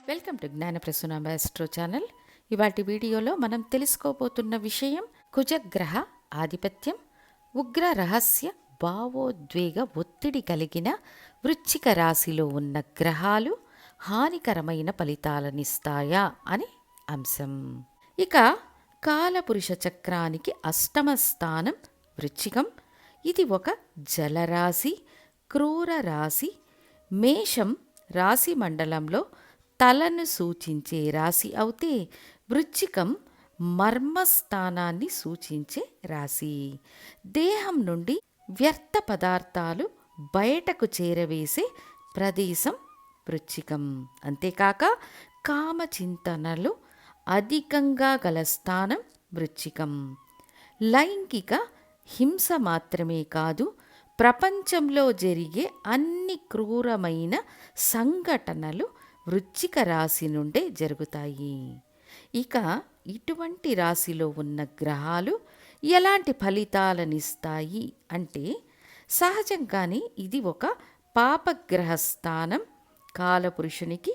Welcome to Gnanaprasuna maestro channel. ఇవాటి వీడియోలో మనం తెలుసుకోబోతున్న విషయం కుజగ్రహ ఆధిపత్యం, ఉగ్ర రహస్య భావోద్వేగ ఒత్తిడి కలిగిన వృశ్చిక రాశిలో ఉన్న గ్రహాలు హానికరమైన ఫలితాలనిస్తాయా అని అంశం. ఇక కాలపురుష చక్రానికి అష్టమ స్థానం వృశ్చికం. ఇది ఒక జలరాశి, క్రూర రాశి. మేషం రాశి మండలంలో తలను సూచించే రాశి అవుతే వృశ్చికం మర్మస్థానాన్ని సూచించే రాశి. దేహం నుండి వ్యర్థ పదార్థాలు బయటకు చేరవేసే ప్రదేశం వృశ్చికం. అంతేకాక కామచింతనలు అధికంగా గల స్థానం వృశ్చికం. లైంగిక హింస మాత్రమే కాదు, ప్రపంచంలో జరిగే అన్ని క్రూరమైన సంఘటనలు వృశ్చిక రాశి నుండే జరుగుతాయి. ఇక ఇటువంటి రాశిలో ఉన్న గ్రహాలు ఎలాంటి ఫలితాలనిస్తాయి అంటే, సహజంగానే ఇది ఒక పాపగ్రహ స్థానం. కాలపురుషునికి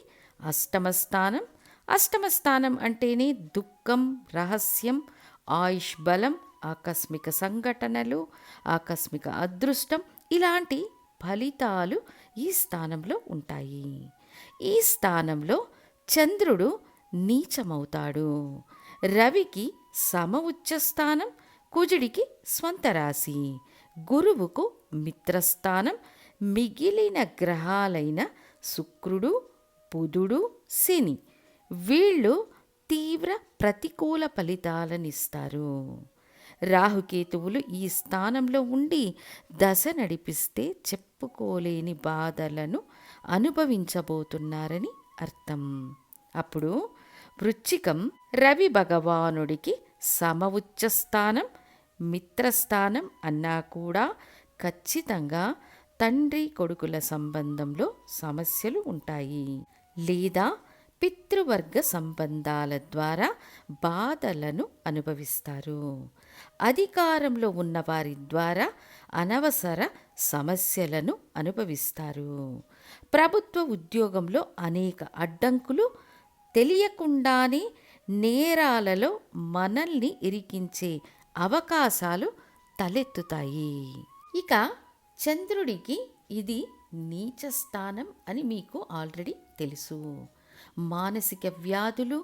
అష్టమ స్థానం. అష్టమ స్థానం అంటేనే దుఃఖం, రహస్యం, ఆయుష్ బలం, ఆకస్మిక సంఘటనలు, ఆకస్మిక అదృష్టం, ఇలాంటి ఫలితాలు ఈ స్థానంలో ఉంటాయి. ఈ స్థానంలో చంద్రుడు నీచమవుతాడు. రవికి సమ ఉచ్చస్థానం, కుజుడికి స్వంత రాశి, గురువుకు మిత్రస్థానం. మిగిలిన గ్రహాలైన శుక్రుడు, బుధుడు, శని వీళ్ళు తీవ్ర ప్రతికూల ఫలితాలనిస్తారు. రాహుకేతువులు ఈ స్థానంలో ఉండి దశ నడిపిస్తే చెప్పుకోలేని బాధలను అనుభవించబోతున్నారని అర్థం. అప్పుడు వృశ్చికం రవి భగవానుడికి సమ ఉచ్చస్థానం, మిత్రస్థానం అన్నా కూడా ఖచ్చితంగా తండ్రి కొడుకుల సంబంధంలో సమస్యలు ఉంటాయి, లేదా పితృవర్గ సంబంధాల ద్వారా బాధలను అనుభవిస్తారు. అధికారంలో ఉన్న వారి ద్వారా అనవసర సమస్యలను అనుభవిస్తారు. ప్రభుత్వ ఉద్యోగంలో అనేక అడ్డంకులు, తెలియకుండానే నేరాలలో మనల్ని ఇరికించే అవకాశాలు తలెత్తుతాయి. ఇక చంద్రుడికి ఇది నీచ స్థానం అని మీకు ఆల్రెడీ తెలుసు. మానసిక వ్యాధులు,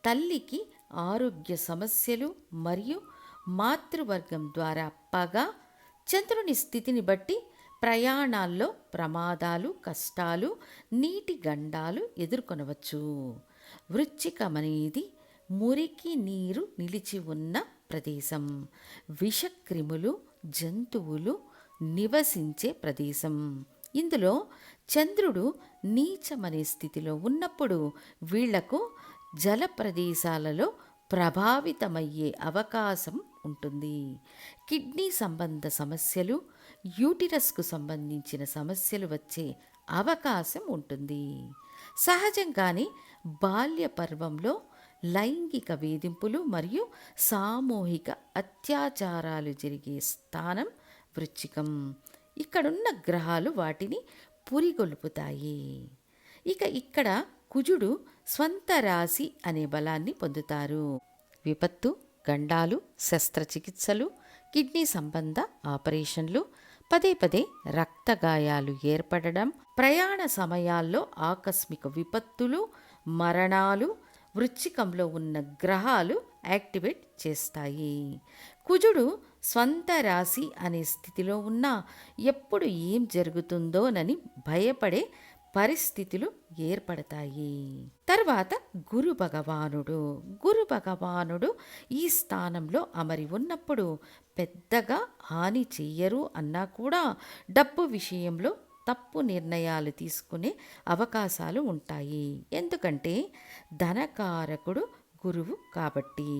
తల్లికి ఆరోగ్య సమస్యలు మరియు మాతృవర్గం ద్వారా పగ, చంద్రుని స్థితిని బట్టి ప్రయాణాల్లో ప్రమాదాలు, కష్టాలు, నీటి గండాలు ఎదుర్కొనవచ్చు. వృశ్చికమనేది మురికి నీరు నిలిచి ఉన్న ప్రదేశం. విషక్రిములు, జంతువులు నివసించే ప్రదేశం. ఇందులో చంద్రుడు నీచమనే స్థితిలో ఉన్నప్పుడు వీళ్లకు జల ప్రదేశాలలో ప్రభావితమయ్యే అవకాశం ఉంటుంది. కిడ్నీ సంబంధ సమస్యలు, యూటిరస్కు సంబంధించిన సమస్యలు వచ్చే అవకాశం ఉంటుంది. సహజంగానే బాల్య పర్వంలో లైంగిక వేధింపులు మరియు సామూహిక అత్యాచారాలు జరిగే స్థానం వృశ్చికం. ఇక్కడున్న గ్రహాలు వాటిని పురిగొల్పుతాయి. ఇక్కడ కుజుడు స్వంత రాశి అనే బలాన్ని పొందుతారు. విపత్తు, గండాలు, శస్త్రచికిత్సలు, కిడ్నీ సంబంధ ఆపరేషన్లు, పదే పదే రక్తగాయాలు ఏర్పడడం, ప్రయాణ సమయాల్లో ఆకస్మిక విపత్తులు, మరణాలు వృశ్చికంలో ఉన్న గ్రహాలు యాక్టివేట్ చేస్తాయి. కుజుడు స్వంత రాశి అనే స్థితిలో ఉన్నా ఎప్పుడు ఏం జరుగుతుందోనని భయపడే పరిస్థితులు ఏర్పడతాయి. తర్వాత గురు భగవానుడు ఈ స్థానంలో అమరి ఉన్నప్పుడు పెద్దగా హాని చెయ్యరు అన్నా కూడా డబ్బు విషయంలో తప్పు నిర్ణయాలు తీసుకునే అవకాశాలు ఉంటాయి. ఎందుకంటే ధనకారకుడు గురువు కాబట్టి.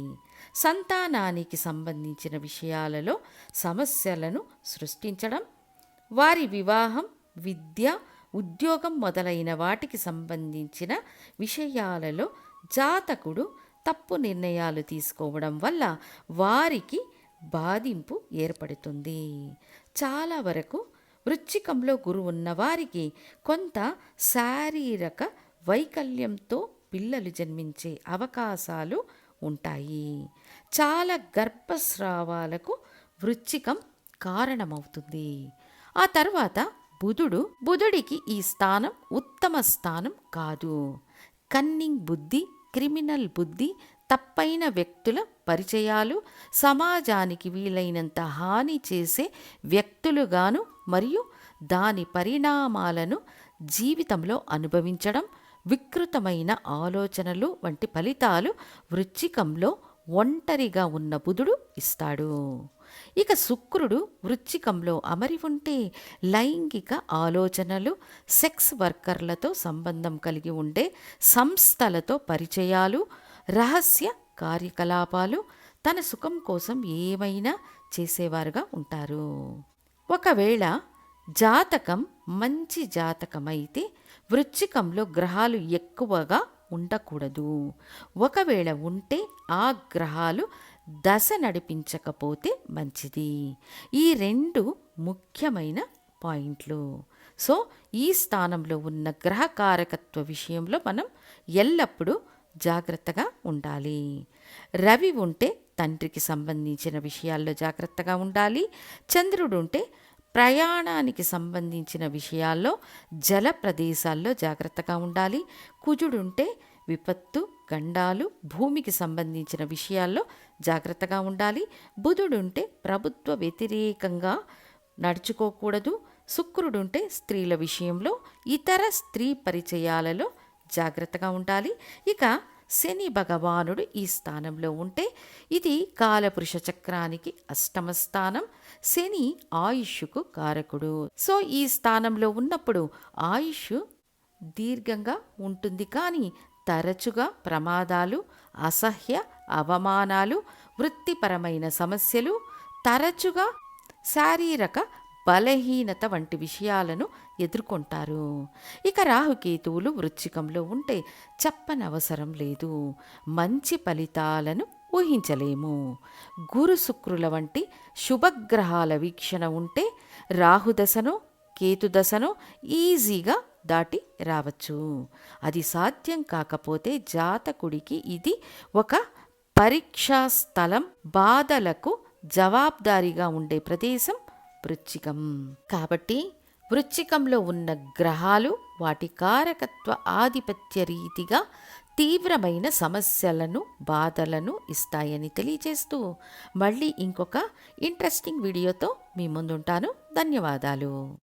సంతానానికి సంబంధించిన విషయాలలో సమస్యలను సృష్టించడం, వారి వివాహం, విద్య, ఉద్యోగం మొదలైన వాటికి సంబంధించిన విషయాలలో జాతకుడు తప్పు నిర్ణయాలు తీసుకోవడం వల్ల వారికి బాధింపు ఏర్పడుతుంది. చాలా వరకు వృశ్చికంలో గురువు ఉన్నవారికి కొంత శారీరక వైకల్యంతో పిల్లలు జన్మించే అవకాశాలు ఉంటాయి. చాలా గర్భస్రావాలకు వృశ్చికం కారణమవుతుంది. ఆ తర్వాత బుధుడికి ఈ స్థానం ఉత్తమ స్థానం కాదు. కన్నింగ్ బుద్ధి, క్రిమినల్ బుద్ధి, తప్పైన వ్యక్తుల పరిచయాలు, సమాజానికి వీలైనంత హాని చేసే వ్యక్తులుగాను మరియు దాని పరిణామాలను జీవితంలో అనుభవించడం, వికృతమైన ఆలోచనలు వంటి ఫలితాలు వృశ్చికంలో ఒంటరిగా ఉన్న బుధుడు ఇస్తాడు. ఇక శుక్రుడు వృశ్చికంలో అమరి ఉంటే లైంగిక ఆలోచనలు, సెక్స్ వర్కర్లతో సంబంధం కలిగి ఉండే సంస్థలతో పరిచయాలు, రహస్య కార్యకలాపాలు, తన సుఖం కోసం ఏమైనా చేసేవారుగా ఉంటారు. ఒకవేళ జాతకం మంచి జాతకమైతే వృశ్చికంలో గ్రహాలు ఎక్కువగా ఉండకూడదు. ఒకవేళ ఉంటే ఆ గ్రహాలు దశ నడిపించకపోతే మంచిది. ఈ రెండు ముఖ్యమైన పాయింట్లు. సో ఈ స్థానంలో ఉన్న గ్రహకారకత్వ విషయంలో మనం ఎల్లప్పుడూ జాగ్రత్తగా ఉండాలి. రవి ఉంటే తండ్రికి సంబంధించిన విషయాల్లో జాగ్రత్తగా ఉండాలి. చంద్రుడు ఉంటే ప్రయాణానికి సంబంధించిన విషయాల్లో, జల ప్రదేశాల్లో జాగ్రత్తగా ఉండాలి. కుజుడుంటే విపత్తు, గండాలు, భూమికి సంబంధించిన విషయాల్లో జాగ్రత్తగా ఉండాలి. బుధుడుంటే ప్రభుత్వ వ్యతిరేకంగా నడుచుకోకూడదు. శుక్రుడుంటే స్త్రీల విషయంలో, ఇతర స్త్రీ పరిచయాలలో జాగ్రత్తగా ఉండాలి. ఇక శని భగవానుడు ఈ స్థానంలో ఉంటే ఇది కాలపురుష చక్రానికి అష్టమ స్థానం. శని ఆయుష్కు కారకుడు. సో ఈ స్థానంలో ఉన్నప్పుడు ఆయుష్ దీర్ఘంగా ఉంటుంది, కానీ తరచుగా ప్రమాదాలు, అసహ్య అవమానాలు, వృత్తిపరమైన సమస్యలు, తరచుగా శారీరక బలహీనత వంటి విషయాలను ఎదుర్కొంటారు. ఇక రాహుకేతువులు వృశ్చికంలో ఉంటే చెప్పనవసరం లేదు, మంచి ఫలితాలను ఊహించలేము. గురు శుక్రుల వంటి శుభగ్రహాల వీక్షణ ఉంటే రాహుదశను, కేతుదశను ఈజీగా దాటి రావచ్చు. అది సాధ్యం కాకపోతే జాతకుడికి ఇది ఒక పరీక్షా స్థలం, బాధలకు జవాబుదారీగా ఉండే ప్రదేశం వృశ్చికం. కాబట్టి వృశ్చికంలో ఉన్న గ్రహాలు వాటి కారకత్వ ఆధిపత్య రీతిగా తీవ్రమైన సమస్యలను, బాధలను ఇస్తాయని తెలియజేస్తూ మళ్ళీ ఇంకొక ఇంట్రెస్టింగ్ వీడియోతో మీ ముందుంటాను. ధన్యవాదాలు.